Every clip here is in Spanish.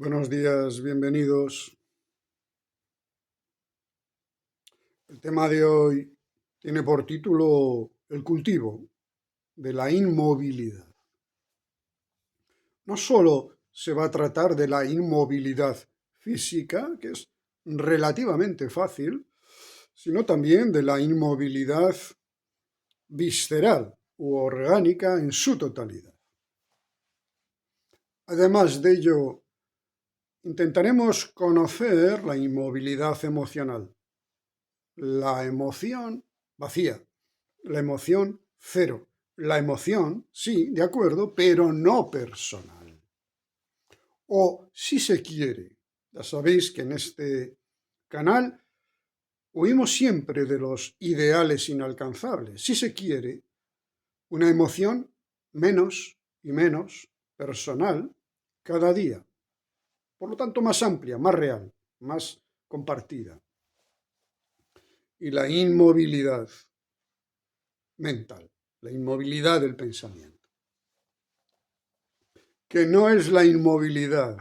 Buenos días, bienvenidos. El tema de hoy tiene por título el cultivo de la inmovilidad. No solo se va a tratar de la inmovilidad física, que es relativamente fácil, sino también de la inmovilidad visceral u orgánica en su totalidad. Además de ello, intentaremos conocer la inmovilidad emocional, la emoción vacía, la emoción cero, la emoción, sí, de acuerdo, pero no personal. O si se quiere, ya sabéis que en este canal huimos siempre de los ideales inalcanzables. Si se quiere, una emoción menos y menos personal cada día. Por lo tanto, más amplia, más real, más compartida. Y la inmovilidad mental, la inmovilidad del pensamiento, que no es la inmovilidad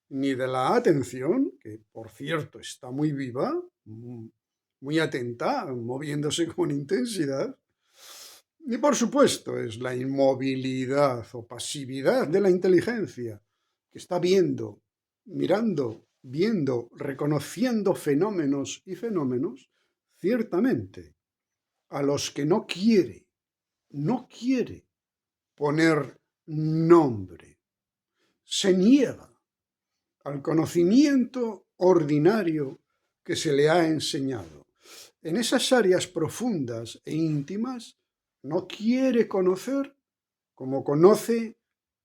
ni de la atención, que por cierto está muy viva, muy atenta, moviéndose con intensidad, ni por supuesto es la inmovilidad o pasividad de la inteligencia, que está viendo, mirando, viendo, reconociendo fenómenos y fenómenos, ciertamente, a los que no quiere poner nombre, se niega al conocimiento ordinario que se le ha enseñado. En esas áreas profundas e íntimas no quiere conocer como conoce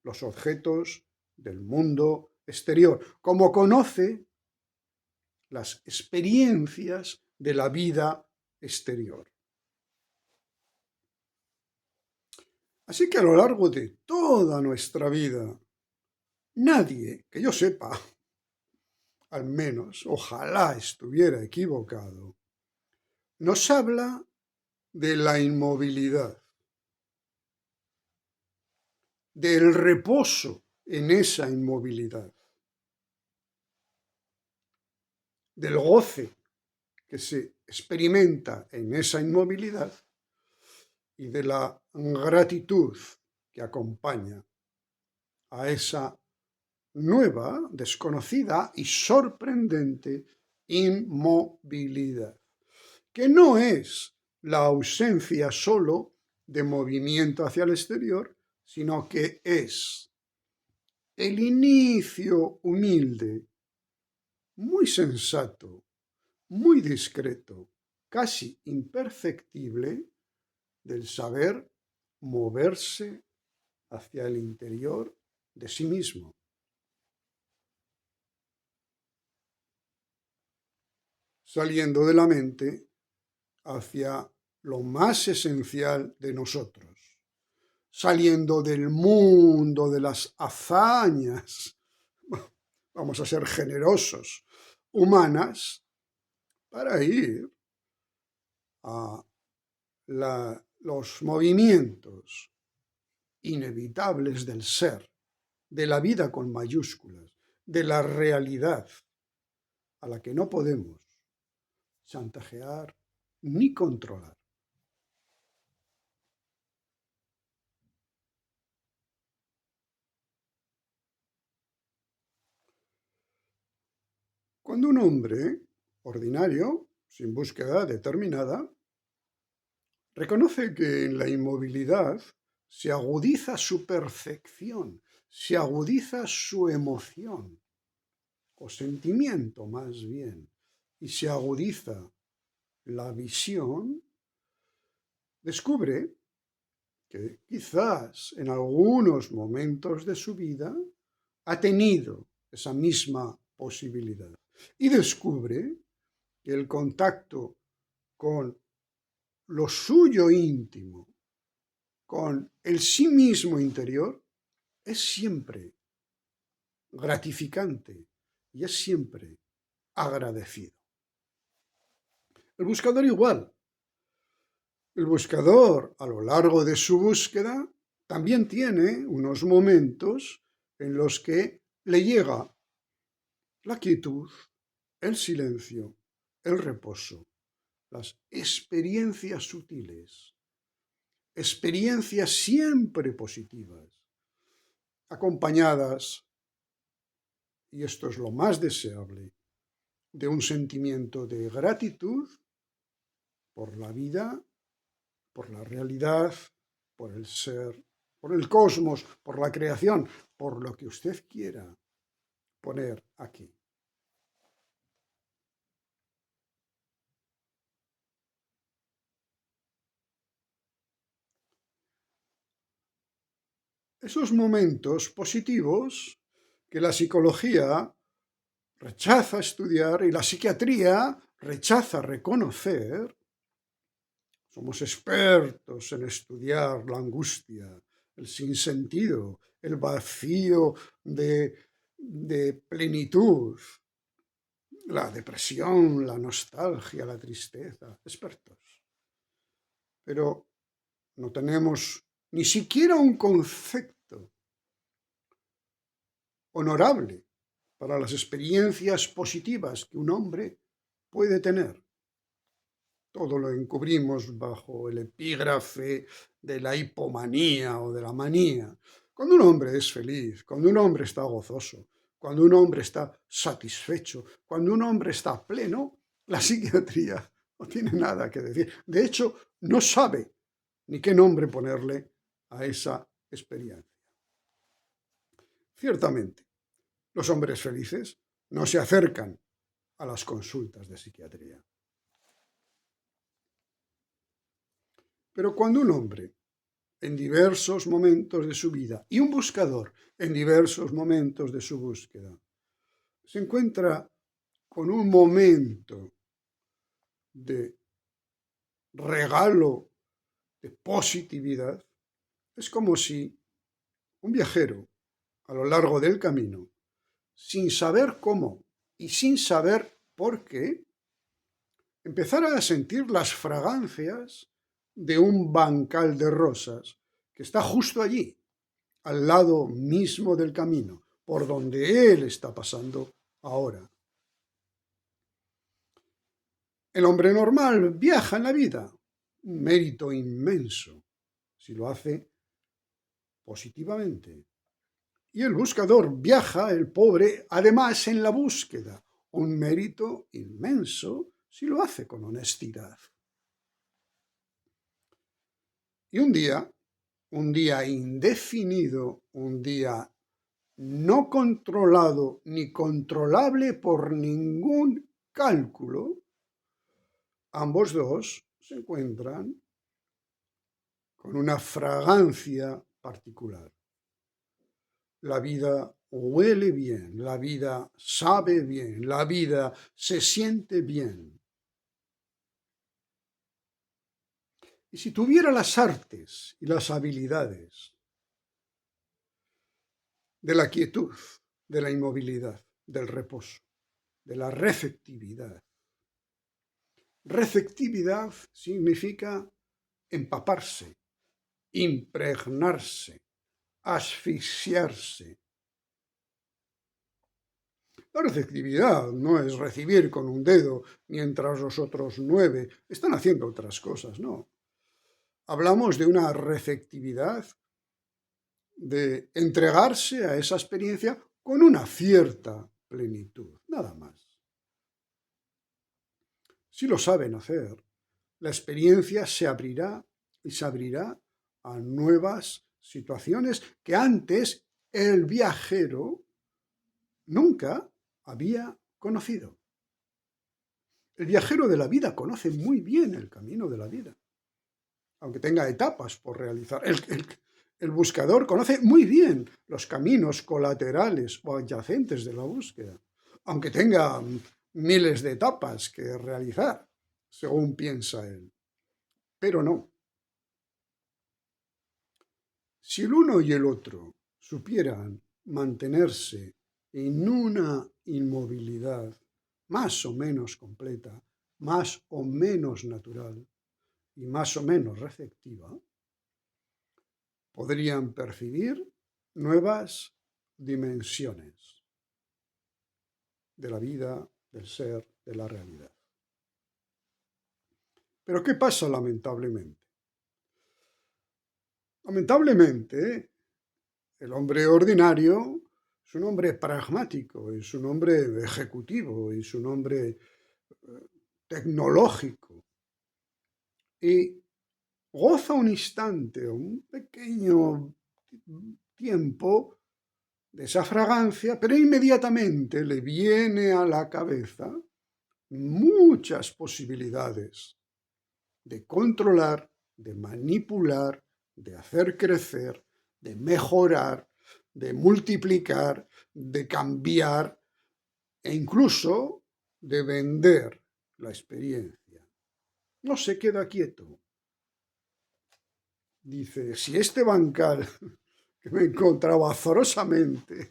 los objetos del mundo exterior, como conoce las experiencias de la vida exterior. Así que a lo largo de toda nuestra vida, nadie, que yo sepa, al menos, ojalá estuviera equivocado, nos habla de la inmovilidad, del reposo en esa inmovilidad, del goce que se experimenta en esa inmovilidad y de la gratitud que acompaña a esa nueva, desconocida y sorprendente inmovilidad, que no es la ausencia solo de movimiento hacia el exterior, sino que es el inicio humilde, muy sensato, muy discreto, casi imperceptible, del saber moverse hacia el interior de sí mismo. Saliendo de la mente hacia lo más esencial de nosotros, saliendo del mundo de las hazañas, vamos a ser generosos, humanas, para ir a los movimientos inevitables del ser, de la vida con mayúsculas, de la realidad a la que no podemos chantajear ni controlar. Cuando un hombre ordinario, sin búsqueda determinada, reconoce que en la inmovilidad se agudiza su percepción, se agudiza su emoción, o sentimiento más bien, y se agudiza la visión, descubre que quizás en algunos momentos de su vida ha tenido esa misma posibilidad y descubre que el contacto con lo suyo íntimo, con el sí mismo interior, es siempre gratificante y es siempre agradecido. El buscador igual. El buscador, a lo largo de su búsqueda, también tiene unos momentos en los que le llega la quietud, el silencio, el reposo, las experiencias sutiles, experiencias siempre positivas, acompañadas, y esto es lo más deseable, de un sentimiento de gratitud por la vida, por la realidad, por el ser, por el cosmos, por la creación, por lo que usted quiera poner aquí. Esos momentos positivos que la psicología rechaza estudiar y la psiquiatría rechaza reconocer. Somos expertos en estudiar la angustia, el sinsentido, el vacío de plenitud, la depresión, la nostalgia, la tristeza, expertos. Pero no tenemos ni siquiera un concepto honorable para las experiencias positivas que un hombre puede tener. Todo lo encubrimos bajo el epígrafe de la hipomanía o de la manía. Cuando un hombre es feliz, cuando un hombre está gozoso, cuando un hombre está satisfecho, cuando un hombre está pleno, la psiquiatría no tiene nada que decir. De hecho, no sabe ni qué nombre ponerle a esa experiencia. Ciertamente, los hombres felices no se acercan a las consultas de psiquiatría. Pero cuando un hombre, en diversos momentos de su vida, y un buscador, en diversos momentos de su búsqueda, se encuentra con un momento de regalo, de positividad, es como si un viajero, a lo largo del camino, sin saber cómo y sin saber por qué, empezara a sentir las fragancias de un bancal de rosas que está justo allí, al lado mismo del camino, por donde él está pasando ahora. El hombre normal viaja en la vida, un mérito inmenso, si lo hace positivamente. Y el buscador viaja, el pobre, además en la búsqueda, un mérito inmenso si lo hace con honestidad. Y un día indefinido, un día no controlado ni controlable por ningún cálculo, ambos dos se encuentran con una fragancia particular. La vida huele bien, la vida sabe bien, la vida se siente bien. Y si tuviera las artes y las habilidades de la quietud, de la inmovilidad, del reposo, de la receptividad. Receptividad significa empaparse, impregnarse, asfixiarse. La receptividad no es recibir con un dedo mientras los otros 9 están haciendo otras cosas, no. Hablamos de una receptividad de entregarse a esa experiencia con una cierta plenitud, nada más. Si lo saben hacer, la experiencia se abrirá y se abrirá a nuevas situaciones que antes el viajero nunca había conocido. El viajero de la vida conoce muy bien el camino de la vida, aunque tenga etapas por realizar. El buscador conoce muy bien los caminos colaterales o adyacentes de la búsqueda, aunque tenga miles de etapas que realizar, según piensa él. Pero no. Si el uno y el otro supieran mantenerse en una inmovilidad más o menos completa, más o menos natural y más o menos receptiva, podrían percibir nuevas dimensiones de la vida, del ser, de la realidad. Pero ¿qué pasa lamentablemente? Lamentablemente, el hombre ordinario es un hombre pragmático, es un hombre ejecutivo, es un hombre tecnológico y goza un instante, un pequeño tiempo de esa fragancia, pero inmediatamente le viene a la cabeza muchas posibilidades de controlar, de manipular, de hacer crecer, de mejorar, de multiplicar, de cambiar e incluso de vender la experiencia. No se queda quieto. Dice, si este bancal que me encontraba azarosamente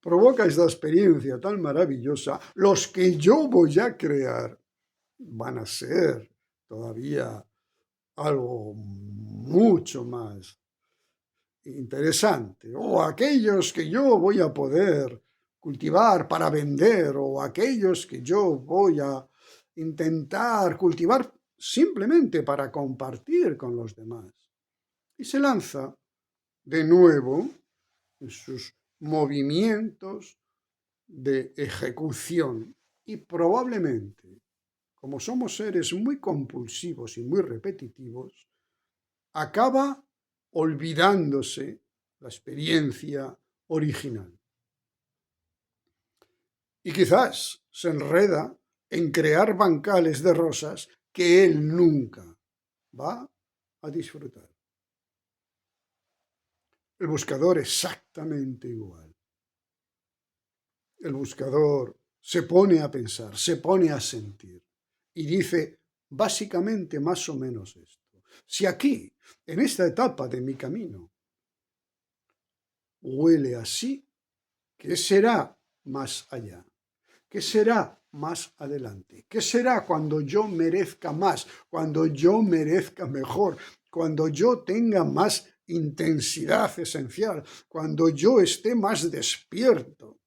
provoca esta experiencia tan maravillosa, los que yo voy a crear van a ser todavía algo mucho más interesante, o aquellos que yo voy a poder cultivar para vender, o aquellos que yo voy a intentar cultivar simplemente para compartir con los demás. Y se lanza de nuevo en sus movimientos de ejecución y probablemente, como somos seres muy compulsivos y muy repetitivos, acaba olvidándose la experiencia original. Y quizás se enreda en crear bancales de rosas que él nunca va a disfrutar. El buscador exactamente igual. El buscador se pone a pensar, se pone a sentir y dice básicamente más o menos esto. Si aquí, en esta etapa de mi camino, huele así, ¿qué será más allá? ¿Qué será más adelante? ¿Qué será cuando yo merezca más, cuando yo merezca mejor, cuando yo tenga más intensidad esencial, cuando yo esté más despierto?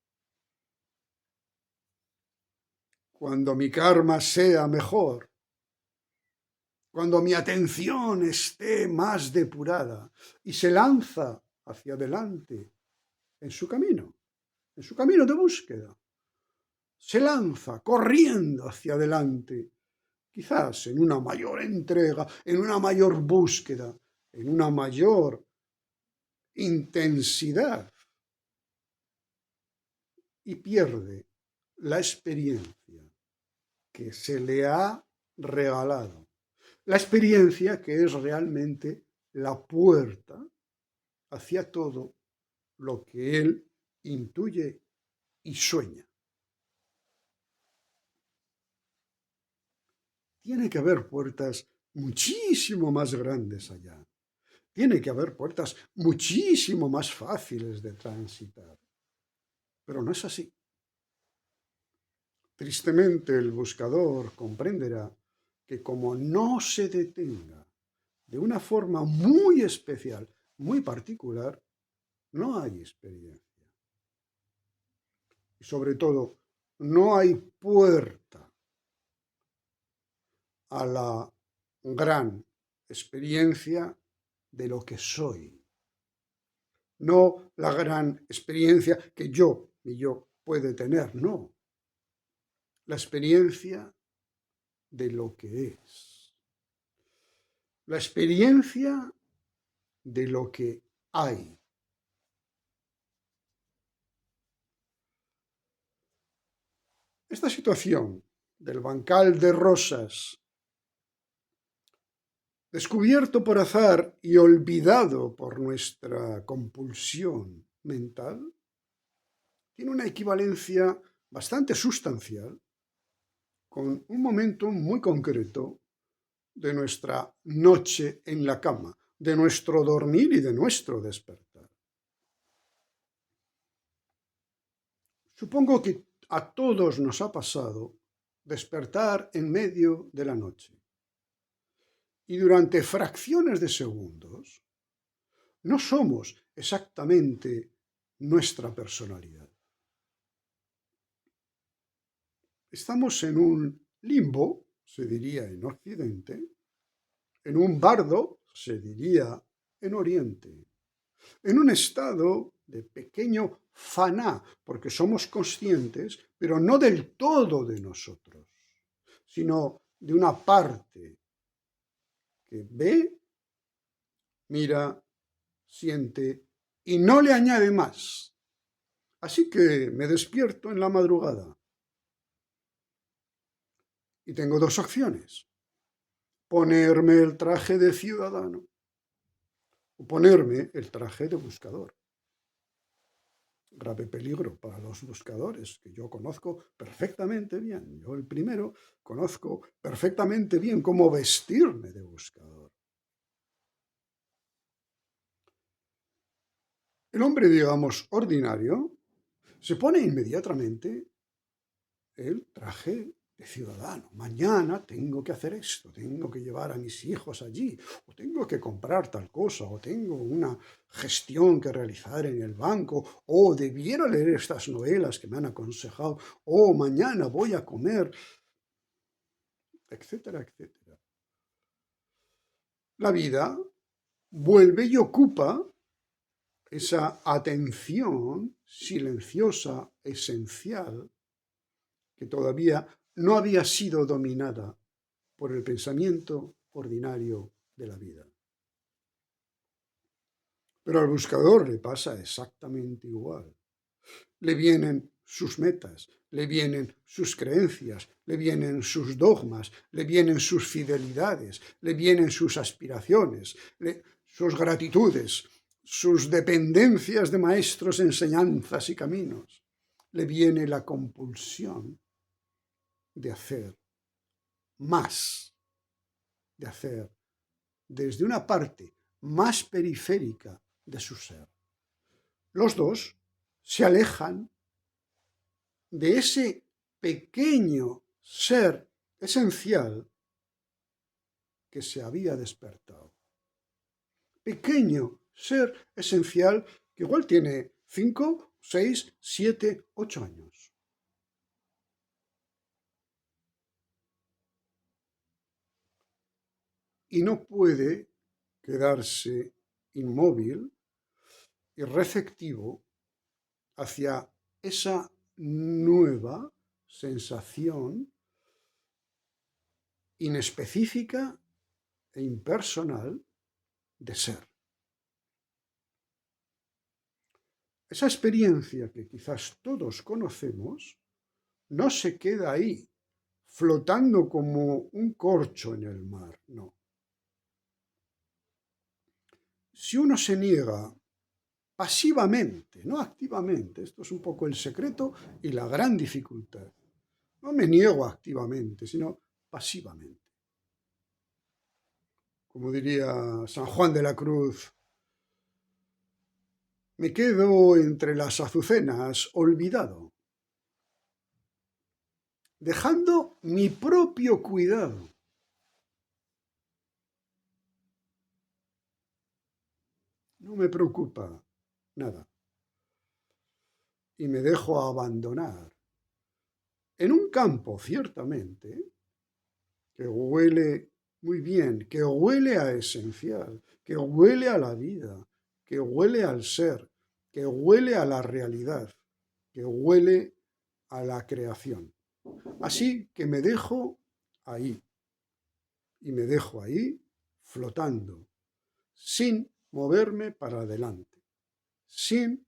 Cuando mi karma sea mejor, cuando mi atención esté más depurada y se lanza hacia adelante en su camino de búsqueda. Se lanza corriendo hacia adelante, quizás en una mayor entrega, en una mayor búsqueda, en una mayor intensidad y pierde la experiencia que se le ha regalado. La experiencia que es realmente la puerta hacia todo lo que él intuye y sueña. Tiene que haber puertas muchísimo más grandes allá. Tiene que haber puertas muchísimo más fáciles de transitar. Pero no es así. Tristemente el buscador comprenderá que como no se detenga de una forma muy especial, muy particular, no hay experiencia. Y sobre todo, no hay puerta a la gran experiencia de lo que soy. No la gran experiencia que mi yo puede tener, no. La experiencia de lo que es. La experiencia de lo que hay. Esta situación del bancal de rosas, descubierto por azar y olvidado por nuestra compulsión mental, tiene una equivalencia bastante sustancial con un momento muy concreto de nuestra noche en la cama, de nuestro dormir y de nuestro despertar. Supongo que a todos nos ha pasado despertar en medio de la noche y durante fracciones de segundos no somos exactamente nuestra personalidad. estamos en un limbo, se diría en Occidente, en un bardo, se diría en Oriente, en un estado de pequeño faná, porque somos conscientes, pero no del todo de nosotros, sino de una parte que ve, mira, siente y no le añade más. Así que me despierto en la madrugada y tengo dos opciones: ponerme el traje de ciudadano o ponerme el traje de buscador. Grave peligro para los buscadores, que yo conozco perfectamente bien. Yo, el primero, conozco perfectamente bien cómo vestirme de buscador. El hombre, digamos, ordinario, se pone inmediatamente el traje de ciudadano. Mañana tengo que hacer esto, tengo que llevar a mis hijos allí, o tengo que comprar tal cosa, o tengo una gestión que realizar en el banco, o debiera leer estas novelas que me han aconsejado, o mañana voy a comer, etcétera, etcétera. La vida vuelve y ocupa esa atención silenciosa, esencial, que todavía no había sido dominada por el pensamiento ordinario de la vida. Pero al buscador le pasa exactamente igual. Le vienen sus metas, le vienen sus creencias, le vienen sus dogmas, le vienen sus fidelidades, le vienen sus aspiraciones, sus gratitudes, sus dependencias de maestros, enseñanzas y caminos. Le viene la compulsión de hacer más, de hacer desde una parte más periférica de su ser. Los dos se alejan de ese pequeño ser esencial que se había despertado. Pequeño ser esencial que igual tiene 5, 6, 7, 8 años. Y no puede quedarse inmóvil y receptivo hacia esa nueva sensación inespecífica e impersonal de ser. Esa experiencia que quizás todos conocemos no se queda ahí, flotando como un corcho en el mar, no. Si uno se niega pasivamente, no activamente, esto es un poco el secreto y la gran dificultad. No me niego activamente, sino pasivamente. Como diría San Juan de la Cruz, me quedo entre las azucenas, olvidado, dejando mi propio cuidado. No me preocupa nada. Y me dejo abandonar en un campo, ciertamente, que huele muy bien, que huele a esencial, que huele a la vida, que huele al ser, que huele a la realidad, que huele a la creación. Así que me dejo ahí, y me dejo ahí flotando, sin moverme para adelante, sin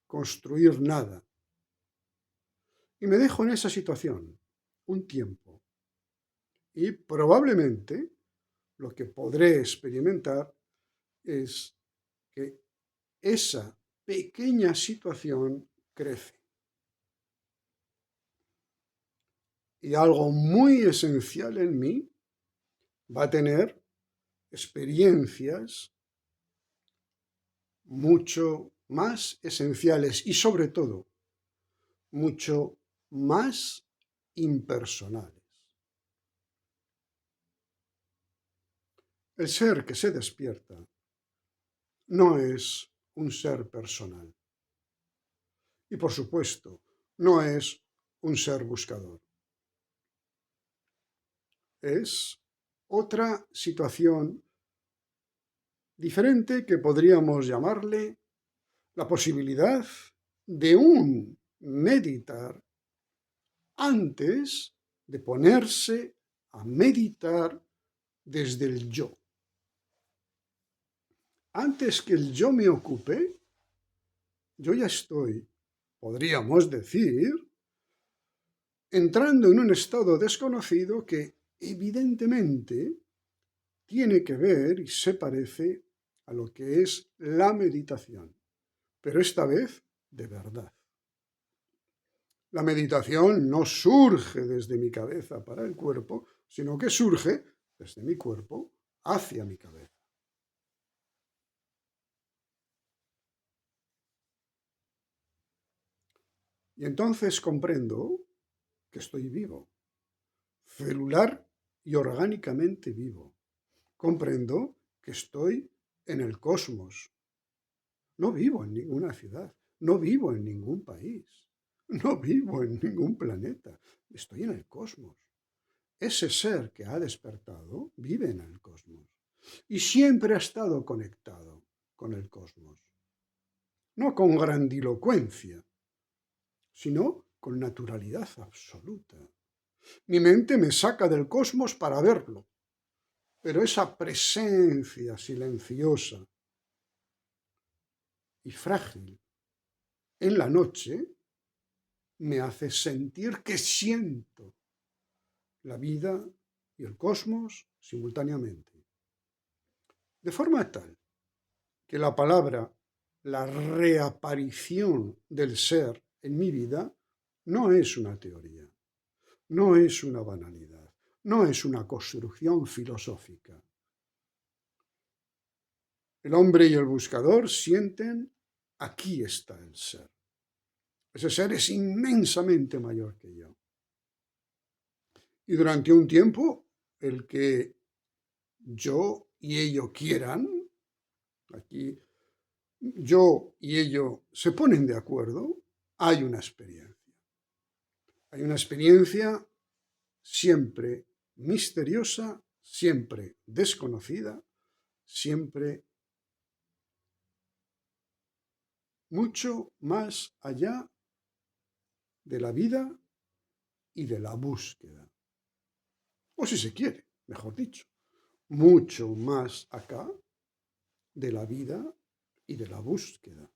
construir nada. Y me dejo en esa situación un tiempo. Y probablemente lo que podré experimentar es que esa pequeña situación crece. Y algo muy esencial en mí va a tener experiencias mucho más esenciales y sobre todo mucho más impersonales. El ser que se despierta no es un ser personal y por supuesto no es un ser buscador. es otra situación diferente que podríamos llamarle la posibilidad de un meditar antes de ponerse a meditar desde el yo. Antes que el yo me ocupe, yo ya estoy, podríamos decir, entrando en un estado desconocido que evidentemente tiene que ver y se parece a lo que es la meditación, pero esta vez de verdad. La meditación no surge desde mi cabeza para el cuerpo, sino que surge desde mi cuerpo hacia mi cabeza. Y entonces comprendo que estoy vivo, celular y orgánicamente vivo. Comprendo que estoy en el cosmos. No vivo en ninguna ciudad, no vivo en ningún país, no vivo en ningún planeta. Estoy en el cosmos. Ese ser que ha despertado vive en el cosmos y siempre ha estado conectado con el cosmos. No con grandilocuencia, sino con naturalidad absoluta. Mi mente me saca del cosmos para verlo, pero esa presencia silenciosa y frágil en la noche me hace sentir que siento la vida y el cosmos simultáneamente. De forma tal que la palabra, la reaparición del ser en mi vida, no es una teoría, no es una banalidad, no es una construcción filosófica. El hombre y el buscador sienten, aquí está el ser. Ese ser es inmensamente mayor que yo. Y durante un tiempo, el que yo y ello quieran, aquí yo y ello se ponen de acuerdo, hay una experiencia. Hay una experiencia siempre misteriosa, siempre desconocida, siempre mucho más allá de la vida y de la búsqueda. O si se quiere, mejor dicho, mucho más acá de la vida y de la búsqueda.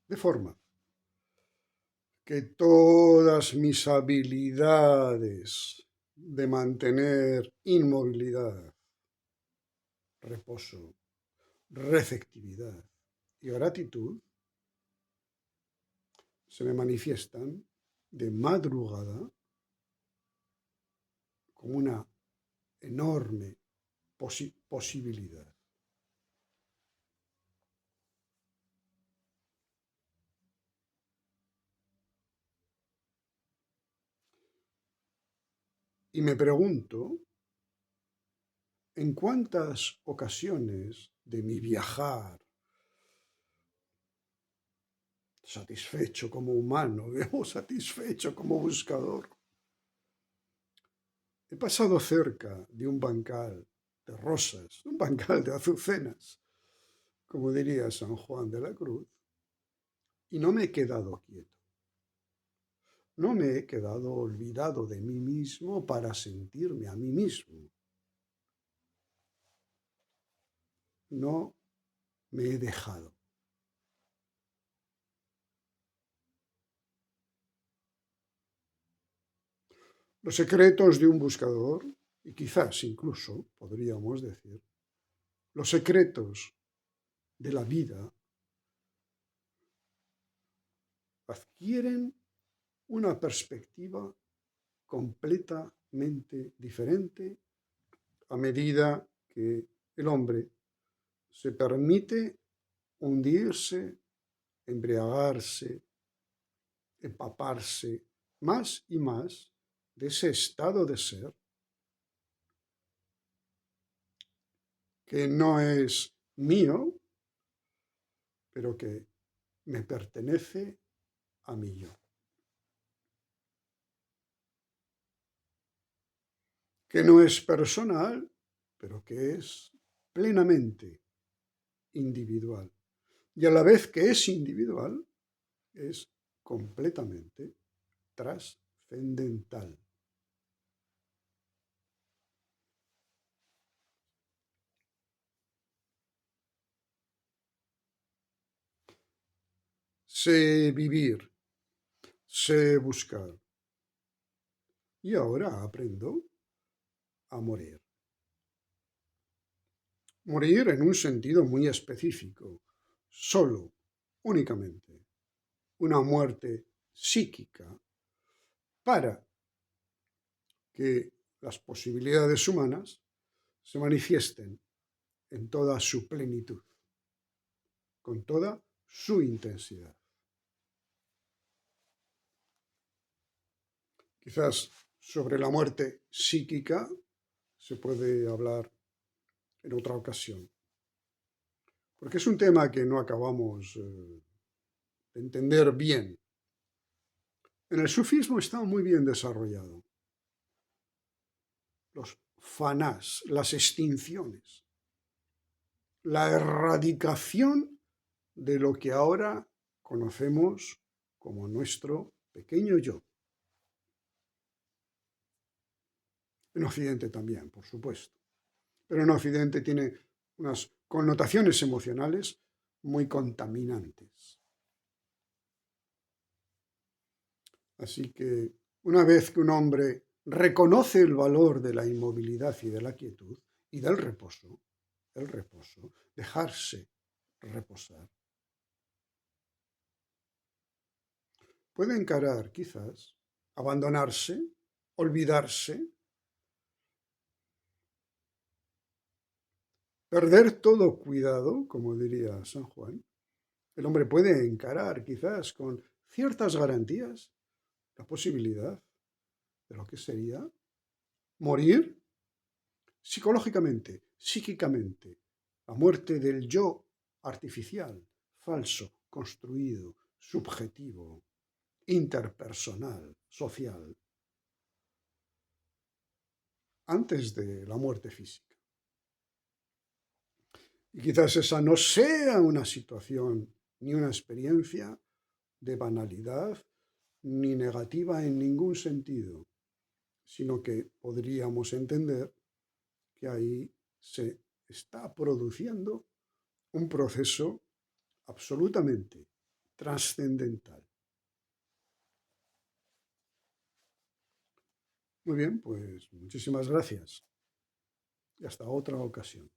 De forma que todas mis habilidades de mantener inmovilidad, reposo, receptividad y gratitud se me manifiestan de madrugada como una enorme posibilidad. Y me pregunto, ¿en cuántas ocasiones de mi viajar, satisfecho como humano o satisfecho como buscador, he pasado cerca de un bancal de rosas, un bancal de azucenas, como diría San Juan de la Cruz, y no me he quedado quieto? No me he quedado olvidado de mí mismo para sentirme a mí mismo. No me he dejado. Los secretos de un buscador, y quizás incluso podríamos decir, los secretos de la vida adquieren una perspectiva completamente diferente a medida que el hombre se permite hundirse, embriagarse, empaparse más y más de ese estado de ser que no es mío, pero que me pertenece a mí yo. Que no es personal, pero que es plenamente individual. Y a la vez que es individual, es completamente trascendental. Sé vivir, sé buscar. Y ahora aprendo a morir. Morir en un sentido muy específico, solo, únicamente, una muerte psíquica para que las posibilidades humanas se manifiesten en toda su plenitud, con toda su intensidad. Quizás sobre la muerte psíquica se puede hablar en otra ocasión, porque es un tema que no acabamos de entender bien. En el sufismo está muy bien desarrollado. Los fanás, las extinciones, la erradicación de lo que ahora conocemos como nuestro pequeño yo. En Occidente también, por supuesto. Pero en Occidente tiene unas connotaciones emocionales muy contaminantes. Así que una vez que un hombre reconoce el valor de la inmovilidad y de la quietud y del reposo, dejarse reposar, puede encarar quizás, abandonarse, olvidarse, perder todo cuidado, como diría San Juan. El hombre puede encarar quizás con ciertas garantías la posibilidad de lo que sería morir psicológicamente, psíquicamente, la muerte del yo artificial, falso, construido, subjetivo, interpersonal, social, antes de la muerte física. Y quizás esa no sea una situación ni una experiencia de banalidad ni negativa en ningún sentido, sino que podríamos entender que ahí se está produciendo un proceso absolutamente trascendental. Muy bien, pues muchísimas gracias y hasta otra ocasión.